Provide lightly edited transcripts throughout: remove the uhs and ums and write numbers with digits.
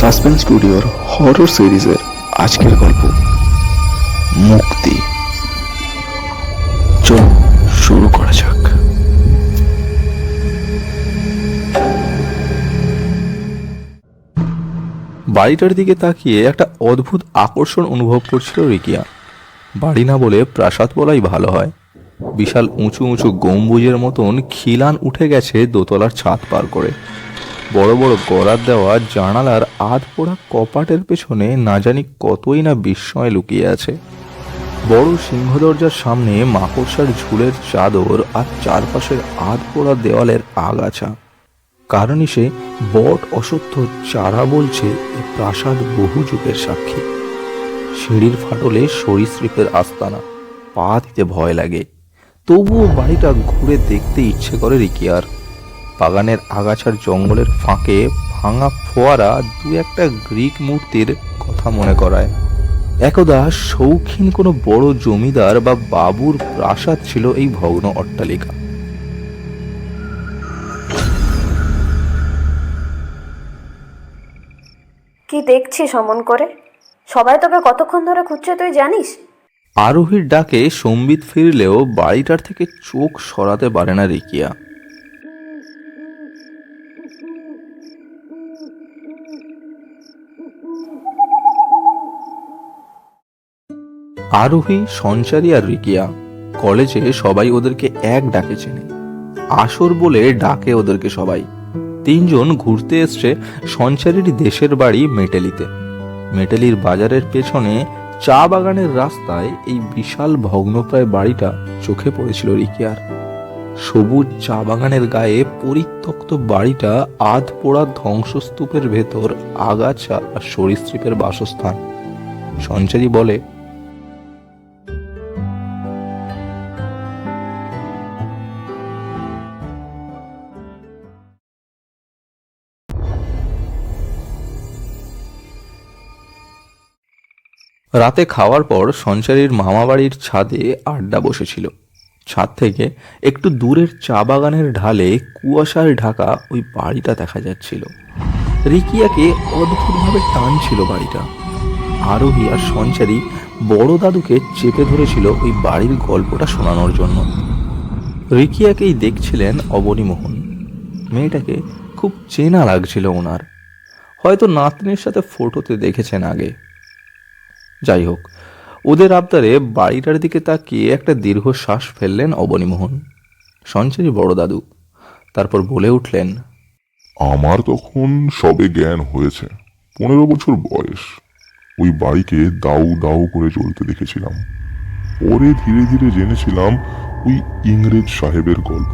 Suspense স্টুডিওর horror সিরিজের আজকের গল্প মুক্তি। চলো শুরু করা যাক। বাড়িটার দিকে তাকিয়ে একটা অদ্ভুত আকর্ষণ অনুভব করছিল রিকিয়া। বাড়ি না বলে প্রাসাদ বলাই ভালো হয়। বিশাল উঁচু উঁচু গম্বুজের মতন খিলান উঠে গেছে দোতলার ছাদ পার করে। বড় বড় গড়ার দেওয়া জানালার আধপোড়া কপাটের পেছনে না জানি কতই না বিস্ময় লুকিয়ে আছে। বড় সিংহদরজার সামনে মাকড়সার ঝুলের চাদর আর চারপাশের আধপোড়া দেওয়ালের আগাছা। কারণই সে বট অসত্য চারা বলছে এ প্রাসাদ বহু যুগের সাক্ষী। সিঁড়ির ফাটলে সরীসৃপের আস্তানা, পা দিতে ভয় লাগে। তবুও বাড়িটা ঘুরে দেখতে ইচ্ছে করে রিকিয়ার। বাগানের আগাছার জঙ্গলের ফাঁকে ভাঙা ফোয়ারা দু একটা গ্রিক মূর্তির কথা মনে করায়। একদা শৌখিন কোনো বড় জমিদার বা বাবুর প্রাসাদ ছিল এই ভগ্ন অট্টালিকা। কি দেখছিস অমন করে? সবাই তোকে কতক্ষণ ধরে খুঁজছে তুই জানিস? আরোহীর ডাকে সম্বিত ফিরলেও বাড়িটার থেকে চোখ সরাতে পারে না রিকিয়া। আরোহী, সঞ্চারী আর রিকিয়া। কলেজে সবাই ওদেরকে এক ডাকে চেনে। আসর বলে ডাকে ওদেরকে সবাই। তিনজন ঘুরতে এসছে সঞ্চারীর দেশের বাড়ি মেটেলিতে। মেটেলির বাজারের পেছনে চা বাগানের রাস্তায় এই বিশাল ভগ্নপ্রায় বাড়িটা চোখে পড়েছিল রিকিয়ার। সবুজ চা বাগানের গায়ে পরিত্যক্ত বাড়িটা আধ পোড়া ধ্বংসস্তূপের ভেতর আগাছা আর সরীসৃপের বাসস্থান। সঞ্চারী বলে, রাতে খাওয়ার পর সঞ্চারীর মামাবাড়ির ছাদে আড্ডা বসেছিল। ছাদ থেকে একটু দূরের চা বাগানের ঢালে কুয়াশায় ঢাকা ওই বাড়িটা দেখা যাচ্ছিল। রিকিয়াকে অদ্ভুতভাবে টানছিল বাড়িটা। আরোহী আর সঞ্চারী বড় দাদুকে চেপে ধরেছিল ওই বাড়ির গল্পটা শোনানোর জন্য। রিকিয়াকেই দেখছিলেন অবনীমোহন। মেয়েটাকে খুব চেনা লাগছিল ওনার। হয়তো নাতনির সাথে ফটোতে দেখেছেন আগে। যাই হোক, ওদের আবদারে বাড়িটার দিকে তাকিয়ে একটা দীর্ঘশ্বাস ফেললেন অবনীমোহন। সঞ্চারী বড় দাদু তারপর বলে উঠলেন, আমার তখন সবে জ্ঞান হয়েছে, 15 বছর বয়স। ওই বাড়িকে দাউ দাউ করে চলতে দেখেছিলাম। পরে ধীরে ধীরে জেনেছিলাম ওই ইংরেজ সাহেবের গল্প।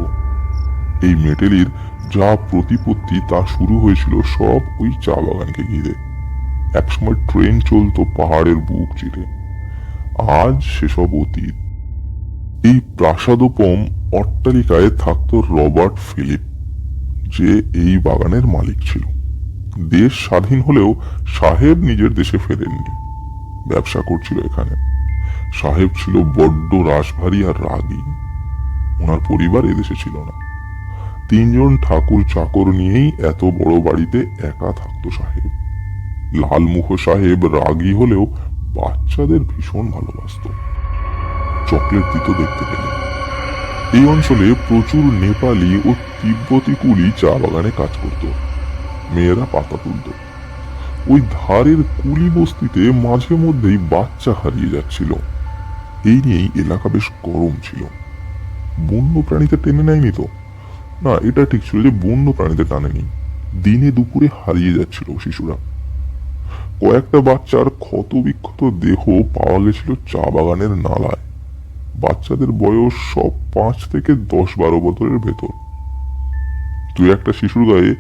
এই মেটেলির যা প্রতিপত্তি তা শুরু হয়েছিল সব ওই চা বাগানকে ঘিরে। একসময় ট্রেন চলতো পাহাড়ের বুক চিরে। আজ সেসব অতীত। এই প্রাসাদোপম অট্টালিকায় থাকতো রবার্ট ফিলিপ, যে এই বাগানের মালিক ছিল। দেশ স্বাধীন হলেও সাহেব নিজের দেশে ফেরেননি, ব্যবসা করছিল এখানে। সাহেব ছিল বড্ড রাশভারী আর রাগী। ওনার পরিবার এদেশে ছিল না। 3জন ঠাকুর চাকর নিয়েই এত বড় বাড়িতে একা থাকতো সাহেব। লালমুখ সাহেব রাগী হলেও বাচ্চাদের ভীষণ ভালোবাসত। চকলেট দিত দেখতে পেলে। এই অঞ্চলে প্রচুর নেপালি ও তিব্বতী কুলি চা বাগানে কাজ করত। মেয়েরা পাতা তুলত। ওই ধারের কুলি বস্তিতে মাঝে মধ্যেই বাচ্চা হারিয়ে যাচ্ছিল। এই নিয়েই এলাকা বেশ গরম ছিল। বন্য প্রাণীতে টেনে নেয়নি তো? না, এটা ঠিক ছিল যে বন্য প্রাণীতে টানেনি। দিনে দুপুরে হারিয়ে যাচ্ছিল শিশুরা। কয়েকটা বাচ্চার ক্ষত বিক্ষত দেহ পাওয়া গেছিল চা বাগানের নালায়। বাচ্চাদের বয়স সব 5 থেকে 10-12 বছরের ভেতর। দু একটা শিশুর গায়ে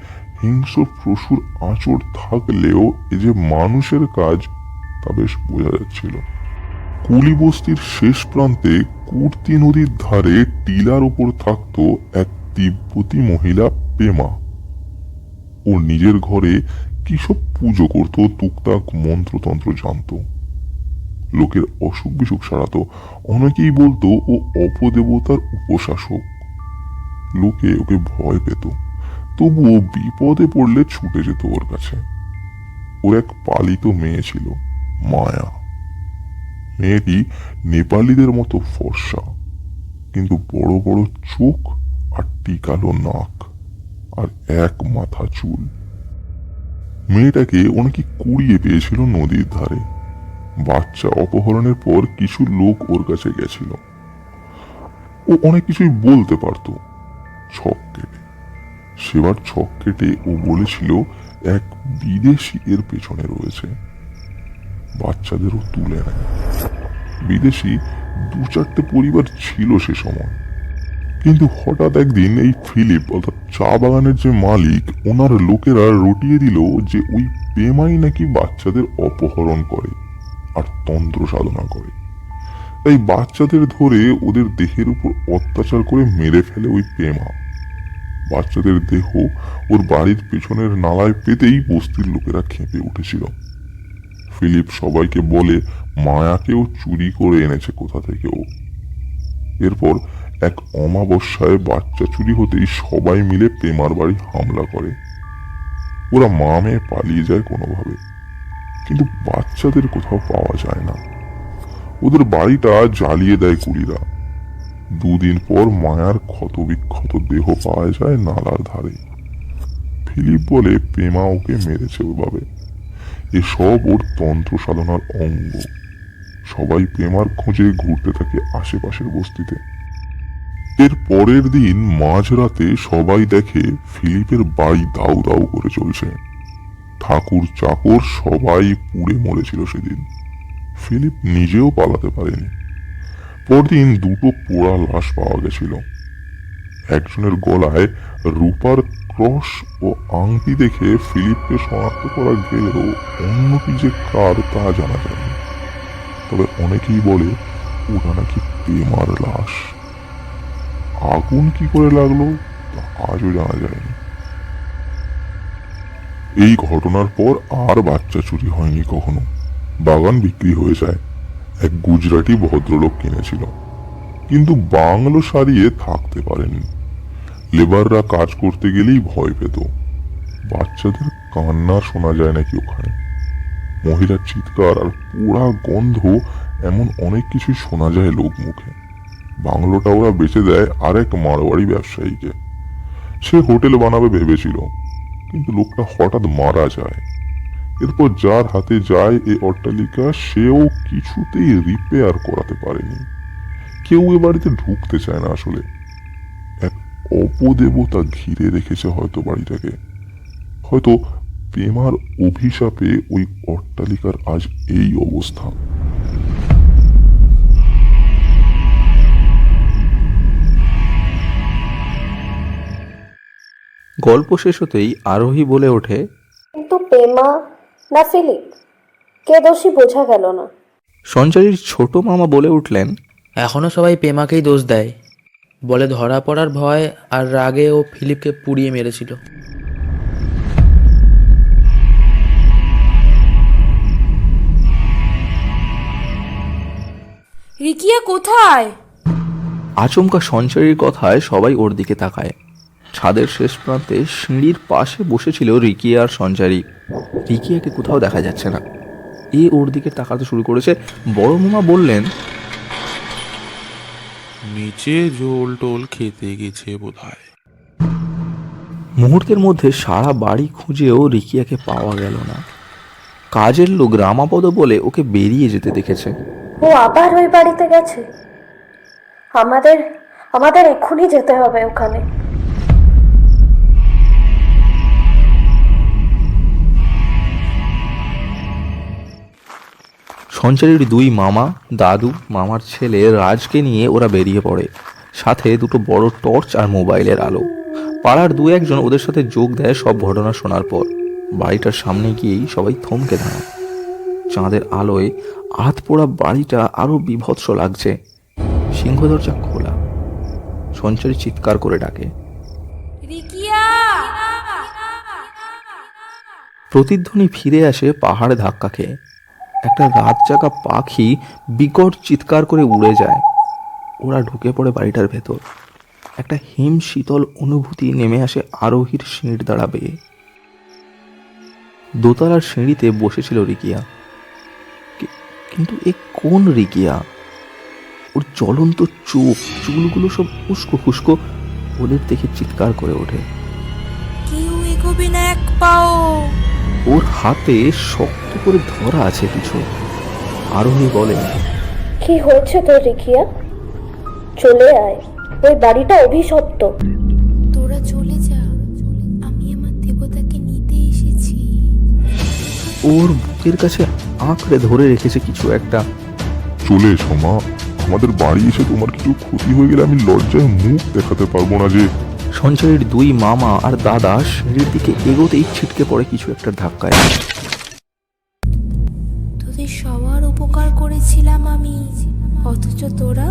হিংস্র পশুর আঁচড় থাকলেও এ যে মানুষের কাজ তা বেশ বোঝা যাচ্ছিল। কুলি বস্তির শেষ প্রান্তে কুর্তি নদীর ধারে টিলার উপর থাকতো এক তিব্বতী মহিলা পেমা। ও নিজের ঘরে কি সব পুজো করত, টুকটাক মন্ত্রতন্ত্র জানতো। লোকের অসুখ বিসুখ সারাতো। অনেকেই বলতো ও অপদেবতার উপশাসক। লোকে ওকে ভয় পেত, তবুও বিপদে পড়লে ছুটে যেত ওর কাছে। ওর এক পালিত মেয়ে ছিল, মায়া। মেয়েটি নেপালিদের মতো ফর্সা, কিন্তু বড় বড় চোখ আর টিকালো নাক আর এক মাথা চুল। মেয়েটাকে অনেকে কুড়িয়ে পেয়েছিল নদীর ধারে। বাচ্চা অপহরণের পর কিছু লোক ওর কাছে গেছিল। ও অনেক কিছুই বলতে পারতো ছক কেটে। সেবার ছক কেটে ও বলেছিল এক বিদেশি এর পেছনে রয়েছে। বাচ্চাদেরও তুলে নেয়। বিদেশি 2-4টে পরিবার ছিল সে সময়। কিন্তু হঠাৎ একদিন এই ফিলিপ অর্থাৎ চা বাগানের যে মালিক, ওনার লোকেরা রটিয়ে দিল যে ওই পেমাই নাকি বাচ্চাদের অপহরণ করে আর তন্ত্র সাধনা করে। তাই বাচ্চাদের ধরে ওদের দেহের উপর অত্যাচার করে মেরে ফেলে ওই পেমা। বাচ্চাদের দেহ ওর বাড়ির পেছনের নালায় পেতেই বস্তির লোকেরা খেপে উঠেছিল। ফিলিপ সবাইকে বলে মায়াকেও চুরি করে এনেছে কোথা থেকে ও। এরপর এক অমাবস্যায় বাচ্চা চুরি হতেই সবাই মিলে পেমার বাড়ি হামলা করে। ওরা মা মেয়ে পালিয়ে যায় কোনোভাবে, কিন্তু বাচ্চাদের কোথাও পাওয়া যায় না। ওদের বাড়িটা জ্বালিয়ে দেয় কুলিরা। 2 দিন পর মায়ার ক্ষতবিক্ষত দেহ পাওয়া যায় নালার ধারে। ফিলিপ বলে পেমা ওকে মেরেছে ওইভাবে। এসব ওর তন্ত্র সাধনার অঙ্গ। সবাই পেমার খোঁজে ঘুরতে থাকে আশেপাশের বস্তিতে। এর পরের দিন মাঝরাতে সবাই দেখে ফিলিপের বাড়ি দাউ দাউ করে চলছে। ঠাকুর চাকর সবাই পুড়ে মরেছিল সেদিন। ফিলিপ নিজেও পালাতে পারেনি। পরদিন 2টো পোড়া লাশ পাওয়া গেছিল। একজনের গলায় রূপার ক্রস ও আংটি দেখে ফিলিপকে শনাক্ত করা গেলেও অন্যটি যে কার তা জানা যায়নি। তবে অনেকেই বলে ওটা নাকি পেমার লাশ। আগুন কি করে লাগলো তা আজও জানা যায়নি। এই ঘটনার পর আর বাচ্চা চুরি হয়নি কখনো। বাগান বিক্রি হয়ে যায়। এক গুজরাটি ভদ্রলোক কিনেছিল, কিন্তু বাংলো সারিয়ে থাকতে পারেনি। লেবাররা কাজ করতে গেলেই ভয় পেত। বাচ্চাদের কান্না শোনা যায় নাকি ওখানে। মহিলার চিৎকার আর পোড়া গন্ধ, এমন অনেক কিছু শোনা যায় লোক মুখে। বাংলোটা ওরা বেচে দেয় আরেক মারোয়াড়ি ব্যবসায়ীকে। সে হোটেল বানাবে ভেবেছিল, কিন্তু লোকটা হঠাৎ মারা যায়। এরপর যার হাতে যায় এই অট্টালিকা, সেও কিছুতেই রিপেয়ার করাতে পারেনি। কেউ এ বাড়িতে ঢুকতে চায় না আসলে। এক অপদেবতা ঘিরে রেখেছে হয়তো বাড়িটাকে। হয়তো পেমার অভিশাপে ওই অট্টালিকার আজ এই অবস্থা। গল্প শেষ হতেই আরোহী বলে ওঠে, কিন্তু পেমা না ফিলিপ, কে দোষী বোঝা গেল না। সঞ্চারীর ছোট মামা বলে উঠলেন, এখনো সবাই পেমাকেই দোষ দেয়, বলে ধরা পড়ার ভয় আর রাগে ও ফিলিপকে পুড়িয়ে মেরেছিল। রিকিয়া কোথায়? আচমকা সঞ্চারীর কথায় সবাই ওর দিকে তাকায়। ছাদের শেষ প্রান্তে সিঁড়ির পাশে বসেছিল রিকিয়া আর সঞ্চারী। রিকিয়াকে কোথাও দেখা যাচ্ছে না। এ ওর দিকে তাকাতে শুরু করেছে। বড় মামা বললেন, নিচে জোল টোল খেতে গেছে বোধহয়। মুহূর্তের মধ্যে সারা বাড়ি খুঁজেও রিকিয়াকে পাওয়া গেল না। কাজের লোক রামাপদ বলে ওকে বেরিয়ে যেতে দেখেছে। ও আবার ওই বাড়িতে গেছে। আমাদের আমাদের এক্ষুনি যেতে হবে ওখানে। সঞ্চারীর 2 মামা, দাদু, মামার ছেলে রাজকে নিয়ে ওরা বেরিয়ে পড়ে। সাথে 2টো বড় টর্চ আর মোবাইলের আলো। পাড়ার 2-1 জন ওদের সাথে যোগ দেয় সব ঘটনা শোনার পর। বাড়িটার সামনে গিয়েই সবাই থমকে দাঁড়ায়। চাঁদের আলোয় আধ পোড়া বাড়িটা আরো বিভৎস লাগছে। সিংহ দরজা খোলা। সঞ্চারী চিৎকার করে ডাকে, রিকিয়া! প্রতিধ্বনি ফিরে আসে পাহাড়ে ধাক্কা খেয়ে। একটা রাত জাগা পাখি বিকট চিৎকার করে উড়ে যায়। ওরা ঢুকে পড়ে বাড়িটার ভেতর। একটা হিম শীতল অনুভূতি নেমে আসে আরোহীর শির দ্বারা বেয়ে। দোতলার সিঁড়িতে বসেছিল রিকিয়া। কিন্তু এ কোন রিকিয়া? ওর জ্বলন্ত চোখ, চুলগুলো সব উস্কো খুস্কো। ওদের দেখে চিৎকার করে ওঠে। কেউ এগোবে না এক পাও। ওর হাতে শক্ত করে ধরা আছে কিছু। আরোহী বলে, কি হয়েছে তোর রিকিয়া? চলে আয়, ওই বাড়িটা অভিশপ্ত। তোরা চলে যা, আমি আমার দেবতাকে নিতে এসেছি। ওর বুকের কাছে আঁকড়ে ধরে রেখেছে কিছু একটা। চলে এসো মা, আমাদের বাড়ি এসে তোমার কিছু ক্ষতি হয়ে গেলে আমি লজ্জায় মুখ দেখাতে পারবো না যে। সঞ্জয়ের দুই মামা আর দাদা সিঁড়ির দিকে এগোতেই ছিটকে পড়ে কিছু একটা ধাক্কায়। তোদের সবার উপকার করেছিলাম আমি, অথচ তোরা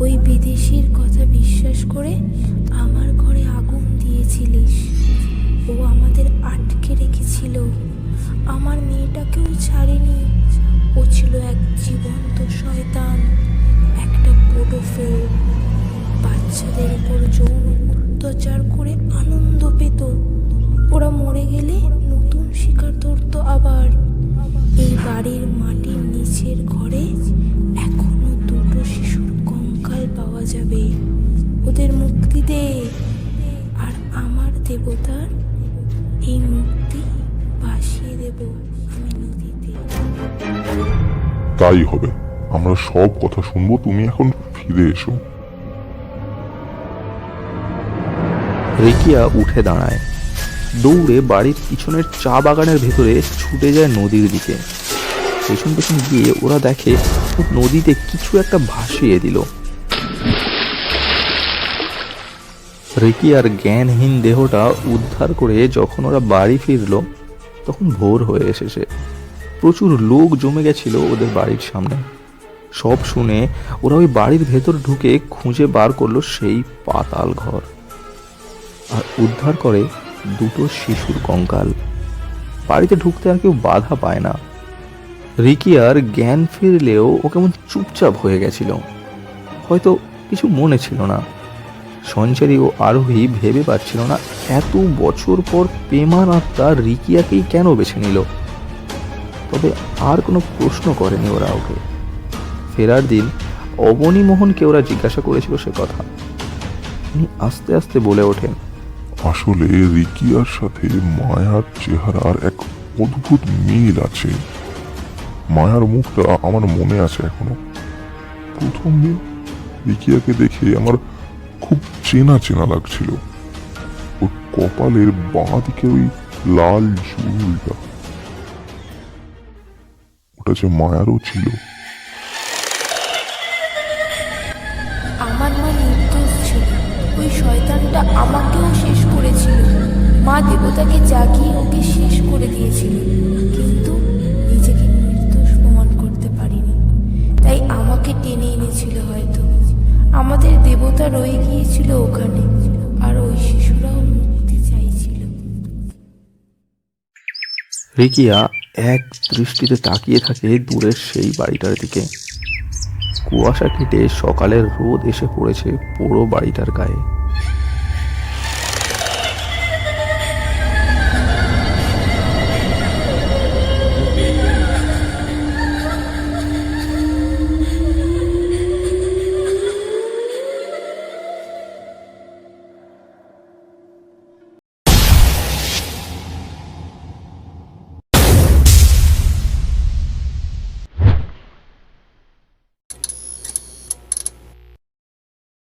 ওই বিদেশির কথা বিশ্বাস করে আমার ঘরে আগুন দিয়েছিলিস। ও আমাদের আটকে রেখেছিল, আমার মেয়েটাকেও ছাড়েনি। ও ছিল এক জীবন্ত শয়তান, একটা পোডোফিল। বাচ্চাদের উপর যৌন অত্যাচার করে আনন্দ পেত। ওরা মরে গেলে নতুন শিকার ধরতো আবার। এই বাড়ির মাটির নিচের ঘরে এখনো দুটো শিশুর কঙ্কাল পাওয়া যাবে। ওদের মুক্তি দে, আর আমার দেবতার এই মুক্তি ভাসিয়ে দেব আমি নদীতে। তাই হবে, আমরা সব কথা শুনবো, তুমি এখন ফিরে এসো। রিকিয়া উঠে দাঁড়ায়, দৌড়ে বাড়ির পিছনের চা বাগানের ভেতরে ছুটে যায় নদীর দিকে। পেছন পেছন গিয়ে ওরা দেখে নদীতে কিছু একটা ভাসিয়ে দিল। রিকিয়ার জ্ঞানহীন দেহটা উদ্ধার করে যখন ওরা বাড়ি ফিরল, তখন ভোর হয়ে এসেছে। প্রচুর লোক জমে গেছিল ওদের বাড়ির সামনে। সব শুনে ওরা ওই বাড়ির ভেতর ঢুকে খুঁজে বার করলো সেই পাতাল ঘর, আর উদ্ধার করে দুটো শিশুর কঙ্কাল। বাড়িতে ঢুকতে আর কেউ বাধা পায় না। রিকিয়ার জ্ঞান ফিরলেও ও কেমন চুপচাপ হয়ে গেছিল, হয়তো কিছু মনে ছিল না। সঞ্চারী ও আরোহী ভেবে পাচ্ছিল না এত বছর পর পেমার আত্মা রিকিয়াকেই কেন বেছে নিল। তবে আর কোনো প্রশ্ন করেনি ওরা ওকে। ফেরার দিন অবনী মোহনকে ওরা জিজ্ঞাসা করেছিল সে কথা। তিনি আস্তে আস্তে বলে ওঠেন, আসলে রিকিয়ার সাথে মায়ার চেহারার এক অদ্ভুত মিল আছে। মায়ার মুখটা আমার মনে আছে এখনো। প্রথম দিন রিকিয়াকে দেখে আমার খুব চেনা চেনা লাগছিল। ওর কপালের বাঁ দিকে ওই লাল চুলটা, ওটা যে মায়ারও ছিল। আমার মা নির্দোষ ছিল, ওই শয়তানটা আমাকেও শেষ করেছিল। মা দেবতাকে জাগিয়ে ওকে শেষ করে দিয়েছিল, কিন্তু নিজেকে নির্দোষ প্রমাণ করতে পারিনি। তাই আমাকে টেনে এনেছিল হয়তো। আমাদের দেবতা রয়ে গিয়েছিল ওখানে, আর ওই শিশুরাও মুক্তি চাইছিল। রিকিয়া এক দৃষ্টিতে তাকিয়ে থাকে দূরের সেই বাড়িটার দিকে। কুয়াশা কেটে সকালের রোদ এসে পড়েছে পুরো বাড়িটার গায়ে।